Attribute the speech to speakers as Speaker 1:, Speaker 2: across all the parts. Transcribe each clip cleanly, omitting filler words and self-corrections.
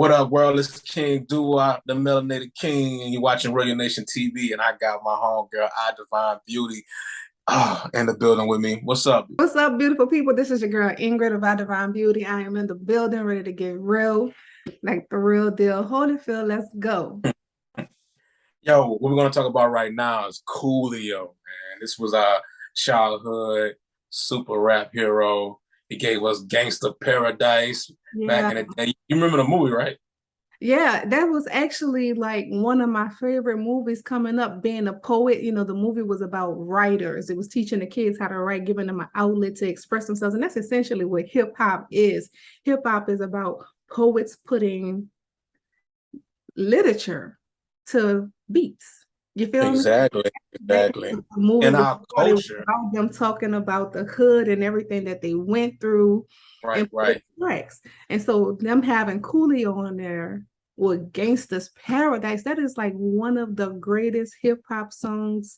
Speaker 1: What up, world? It's King Dua, the Melanated King, and you're watching Royal Nation TV. And I got my homegirl, I Divine Beauty, in the building with me. What's up?
Speaker 2: What's up, beautiful people? This is your girl Ingrid of Our Divine Beauty. I am in the building, ready to get real, like the real deal. Holyfield, let's go.
Speaker 1: Yo, what we're gonna talk about right now is Coolio, man. This was our childhood super rap hero. He gave us Gangsta Paradise back
Speaker 2: Yeah,
Speaker 1: in the day. You remember the movie, right?
Speaker 2: yeah, that was actually like one of my favorite movies coming up. Being a poet, the movie was about writers. It was teaching the kids how to write, giving them an outlet to express themselves, and that's essentially what hip hop is. Hip hop is about poets putting literature to beats. You feel me?
Speaker 1: Exactly,
Speaker 2: That
Speaker 1: exactly.
Speaker 2: the movie
Speaker 1: In
Speaker 2: was
Speaker 1: our
Speaker 2: about, it was
Speaker 1: culture,
Speaker 2: about them talking about the hood and everything that they went through
Speaker 1: right,
Speaker 2: and put
Speaker 1: right.
Speaker 2: tracks. And so them having Coolio on there with Gangsta's Paradise, that is like one of the greatest hip hop songs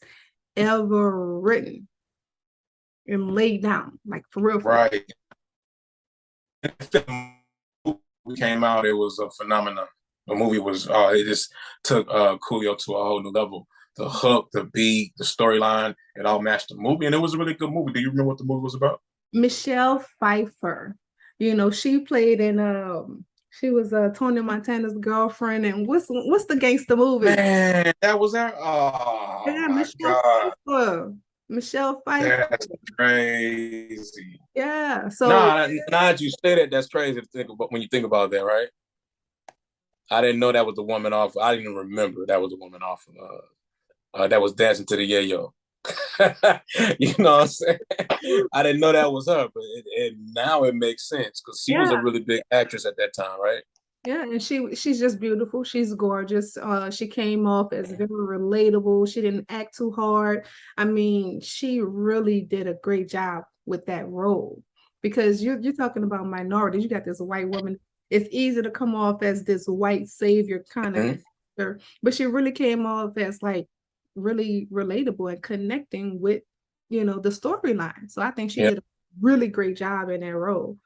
Speaker 2: ever written and laid down, like for real, for real.
Speaker 1: Right. We came out, it was a phenomenon. The movie was it just took Coolio to a whole new level. The hook, the beat, the storyline, it all matched the movie, and it was a really good movie. Do you remember what the movie was about?
Speaker 2: Michelle Pfeiffer, she played in she was Tony Montana's girlfriend. And what's the gangster movie?
Speaker 1: Man, that was her. Oh
Speaker 2: Yeah,
Speaker 1: my
Speaker 2: Michelle
Speaker 1: God,
Speaker 2: Pfeiffer. Michelle Pfeiffer.
Speaker 1: that's crazy.
Speaker 2: Yeah. So
Speaker 1: Nah, now that you say that, that's crazy to think about when you think about that, right? I didn't know that was the woman off. I didn't even remember that was the woman off of that was dancing to the yayo. You know what I'm saying? I didn't know that was her, but now it makes sense because she was a
Speaker 2: yeah,
Speaker 1: really big actress at that time, right?
Speaker 2: yeah, and she's just beautiful. She's gorgeous. She came off as very relatable. She didn't act too hard. I mean, she really did a great job with that role because you're talking about minorities. You got this white woman. It's easy to come off as this white savior kind of
Speaker 1: Mhm.
Speaker 2: character, but she really came off as like really relatable and connecting with, the storyline. So I think she
Speaker 1: Yeah,
Speaker 2: did a really great job in that role.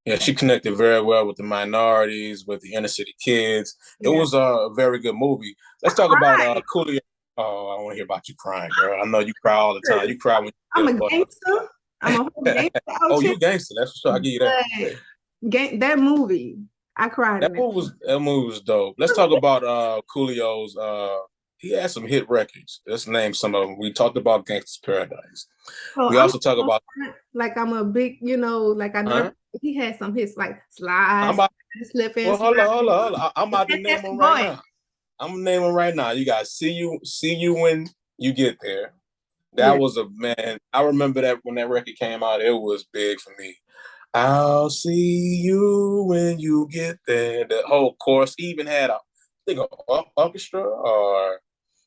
Speaker 1: yeah, she connected very well with the minorities, with the inner city kids. It
Speaker 2: Yeah.
Speaker 1: was a very good movie. Let's talk about
Speaker 2: Right.
Speaker 1: Coolio. Oh, I want to hear about you crying, girl. I know you cry all the time. You cry when you
Speaker 2: I'm
Speaker 1: get
Speaker 2: a gangster. I'm a whole
Speaker 1: a
Speaker 2: gangster out
Speaker 1: oh,
Speaker 2: here.
Speaker 1: you gangster. That's for sure. I give you that.
Speaker 2: That movie, I cried in it.
Speaker 1: That movie was dope. Let's talk about Coolio's he had some hit records. Let's name some of them. We talked about Gangsta's Paradise.
Speaker 2: So
Speaker 1: We also talk about
Speaker 2: like I'm a big, like I know
Speaker 1: huh?
Speaker 2: he had some hits like
Speaker 1: I'm
Speaker 2: Slides,
Speaker 1: about
Speaker 2: Slip and
Speaker 1: well,
Speaker 2: Slide.
Speaker 1: hold on. I'm about to name them
Speaker 2: Fantastic
Speaker 1: right
Speaker 2: Boy.
Speaker 1: now. I'm gonna name them right now. You guys see you when you get there. That
Speaker 2: Yeah.
Speaker 1: was a man. I remember that when that record came out, it was big for me. I'll see you when you get there. The whole chorus he even had I think a orchestra or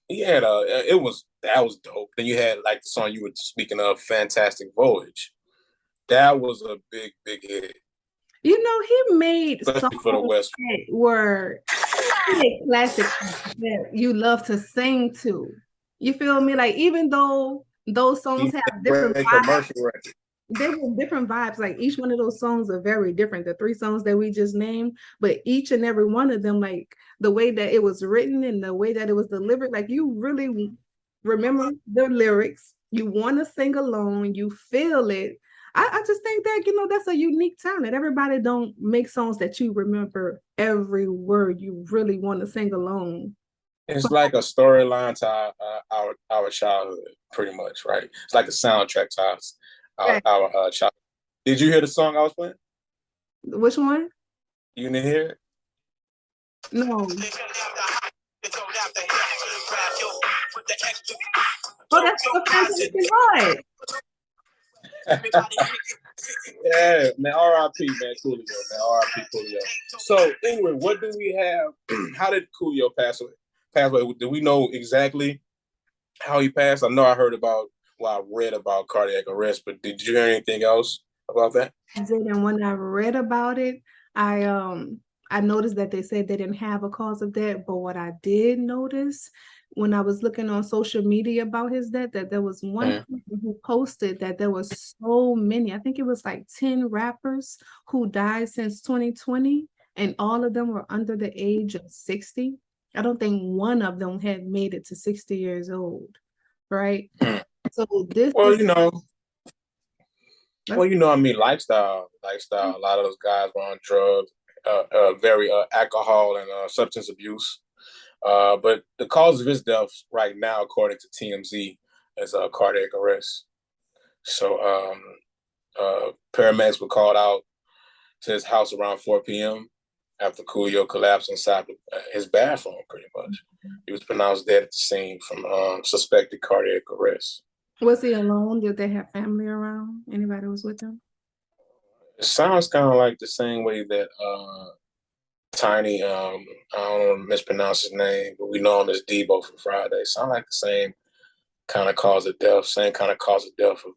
Speaker 1: he had that was dope. Then you had like the song you were speaking of, Fantastic Voyage. That was a big hit,
Speaker 2: He made songs
Speaker 1: especially for the West.
Speaker 2: that were he made classics that you love to sing to. You feel me? Like even though those
Speaker 1: He
Speaker 2: songs have
Speaker 1: made
Speaker 2: different
Speaker 1: great
Speaker 2: vibes,
Speaker 1: commercial record.
Speaker 2: they were different vibes. Like each one of those songs are very different. The three songs that we just named, but each and every one of them, like the way that it was written and the way that it was delivered, like you really remember the lyrics. You want to sing along. You feel it. I just think that that's a unique talent. Everybody don't make songs that you remember every word. You really want to sing along.
Speaker 1: It's like a storyline to our childhood, pretty much, right? It's like a soundtrack to
Speaker 2: Yeah.
Speaker 1: our childhood. Did you hear the song I was playing?
Speaker 2: Which one?
Speaker 1: You didn't hear
Speaker 2: No. Oh, that's the fantastic voice.
Speaker 1: it? Yeah, man. R.I.P. Man, Coolio, man. R.I.P. Coolio. So, anyway, what do we have? How did Coolio pass away? Pass away? Do we know exactly how he passed? I know I heard about, well, I read about cardiac arrest, but did you hear anything else about that?
Speaker 2: I did, and when I read about it, I noticed that they said they didn't have a cause of death. But what I did notice when I was looking on social media about his death, that there was one
Speaker 1: Mm.
Speaker 2: person who posted that there was so many. I think it was like 10 rappers who died since 2020. and all of them were under the age of 60. I don't think one of them had made it to 60 years old, right? So this
Speaker 1: Well,
Speaker 2: is
Speaker 1: you know,
Speaker 2: that's
Speaker 1: I mean, lifestyle. A lot of those guys were on drugs, very alcohol and substance abuse. But the cause of his death right now, according to TMZ, is cardiac arrest. So paramedics were called out to his house around 4 p.m. after Coolio collapsed inside his bathroom, pretty much. He was pronounced dead at the scene from suspected cardiac arrest.
Speaker 2: was he alone? Did they have family around? Anybody was with him?
Speaker 1: It sounds kind of like the same way that Tiny, I don't want to mispronounce his name, but we know him as Debo from Friday. Sound like the same kind of cause of death, same kind of cause of death of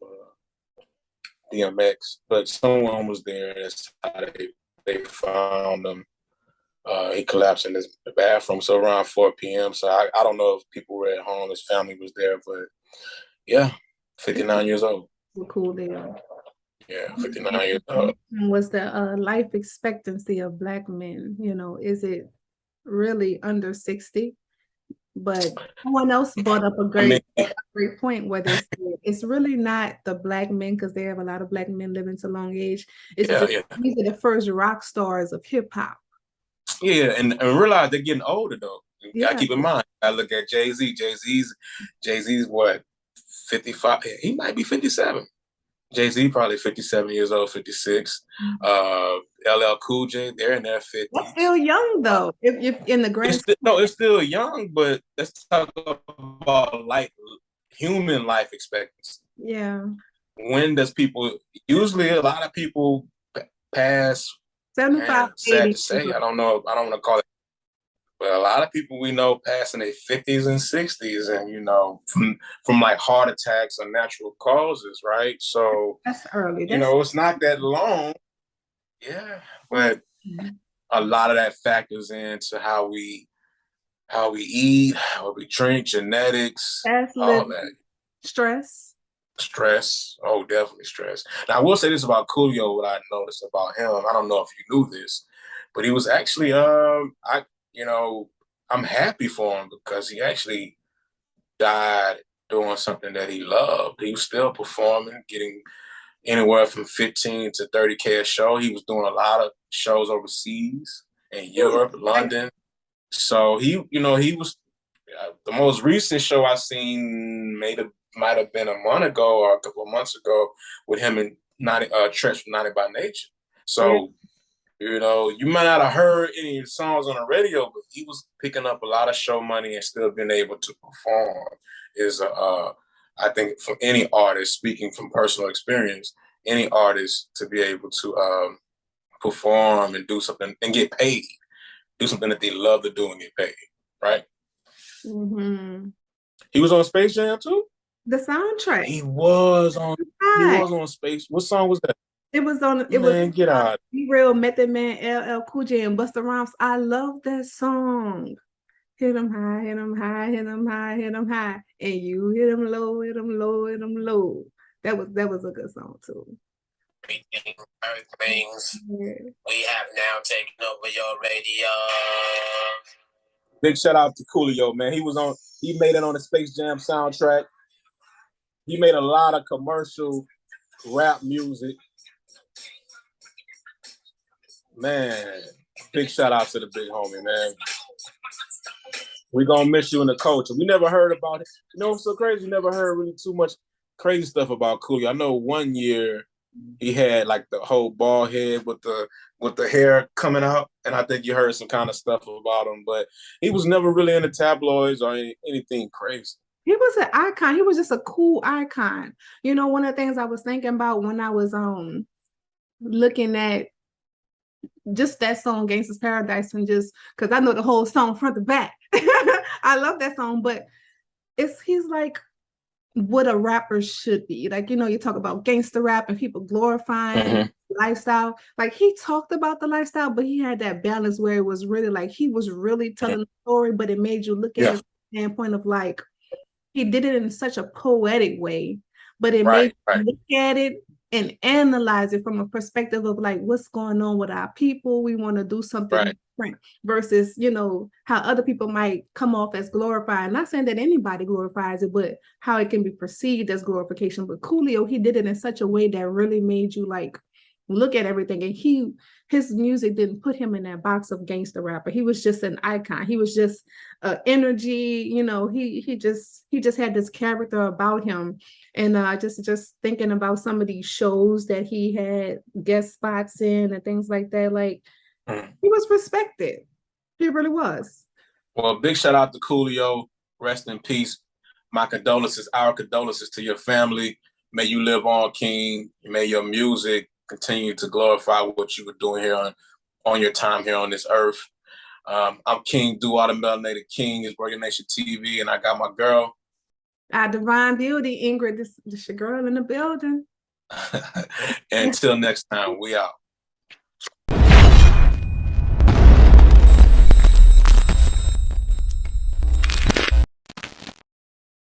Speaker 1: DMX. But someone was there, and that's how they found him. He collapsed in his bathroom, so around 4 p.m. So I don't know if people were at home, his family was there, but yeah, 59 years old.
Speaker 2: Coolio.
Speaker 1: Yeah, 59 years old.
Speaker 2: Was the life expectancy of Black men, is it really under 60? But someone else brought up a great point where they said it's really not the Black men, because they have a lot of Black men living to long age. It's just these are the first rock stars of hip hop.
Speaker 1: Yeah, and realize they're getting older though. You gotta keep in mind. I look at Jay-Z. Jay-Z's what, 55? He might be 57. Jay-Z probably 57 years old, 56. LL Cool J, they're in their 50s.
Speaker 2: That's still young though. If in the grand
Speaker 1: it's still young, but let's talk about human life expectancy.
Speaker 2: Yeah.
Speaker 1: When does people usually a lot of people pass
Speaker 2: 75,
Speaker 1: sad
Speaker 2: 80.
Speaker 1: to say. I don't know. I don't want to call it, but a lot of people we know passing their 50s and 60s, and from like heart attacks or natural causes, right? So
Speaker 2: that's early.
Speaker 1: It's not that long. Yeah, but a lot of that factors into how we eat, how we drink, genetics, all that. Stress. Oh, definitely stress. Now, I will say this about Coolio, what I noticed about him. I don't know if you knew this, but he was actually, I'm happy for him because he actually died doing something that he loved. He was still performing, getting anywhere from 15 to 30K a show. He was doing a lot of shows overseas in Europe, London. So he was the most recent show I seen might have been a month ago or a couple of months ago with him and Treach from 90 by Nature. So, you might not have heard any songs on the radio, but he was picking up a lot of show money and still being able to perform. I think for any artist, speaking from personal experience, any artist to be able to perform and do something and get paid, do something that they love to do and get paid, right?
Speaker 2: Mm-hmm.
Speaker 1: He was on Space Jam too?
Speaker 2: The soundtrack.
Speaker 1: He was on Space. What song was that?
Speaker 2: It was on. It was
Speaker 1: Get out.
Speaker 2: Be Real, Method Man, LL Cool J, and Busta Rhymes. I love that song. Hit 'em high, hit 'em high, hit 'em high, hit 'em high, and you hit 'em low, hit 'em low, hit 'em low. That was a good song too.
Speaker 3: Things we have now taken over your radio.
Speaker 1: Big shout out to Coolio, man. He made it on the Space Jam soundtrack. He made a lot of commercial rap music. Man, big shout out to the big homie, man. We gonna miss you in the culture. We never heard about it. It's so crazy. We never heard really too much crazy stuff about Coolio. I know one year he had like the whole bald head with the hair coming out, and I think you heard some kind of stuff about him, but he was never really in the tabloids or anything crazy.
Speaker 2: He was an icon. He was just a cool icon. One of the things I was thinking about when I was looking at just that song Gangsta's Paradise, and just because I know the whole song front to back. I love that song, but he's like what a rapper should be. Like, you talk about gangster rap and people glorifying lifestyle. Like, he talked about the lifestyle, but he had that balance where it was really like he was really telling the story, but it made you look at it from the standpoint of like he did it in such a poetic way, but it made you look at it and analyze it from a perspective of like what's going on with our people. We want to do something
Speaker 1: Right.
Speaker 2: different versus, you know, how other people might come off as glorified. Not saying that anybody glorifies it, but how it can be perceived as glorification. But Coolio, he did it in such a way that really made you like look at everything. And his music didn't put him in that box of gangster rapper. He was just an icon. He was just energy, you know, he just had this character about him. And just thinking about some of these shows that he had guest spots in and things like that, like he was respected. He really was.
Speaker 1: Well, big shout out to Coolio. Rest in peace. My condolences, our condolences to your family. May you live on, King. May your music continue to glorify what you were doing here on your time here on this earth. I'm King Duo, the Melanated King, is Working Nation TV, and I got my girl.
Speaker 2: Our divine beauty, Ingrid, this your girl in the building.
Speaker 1: Until next time, we out.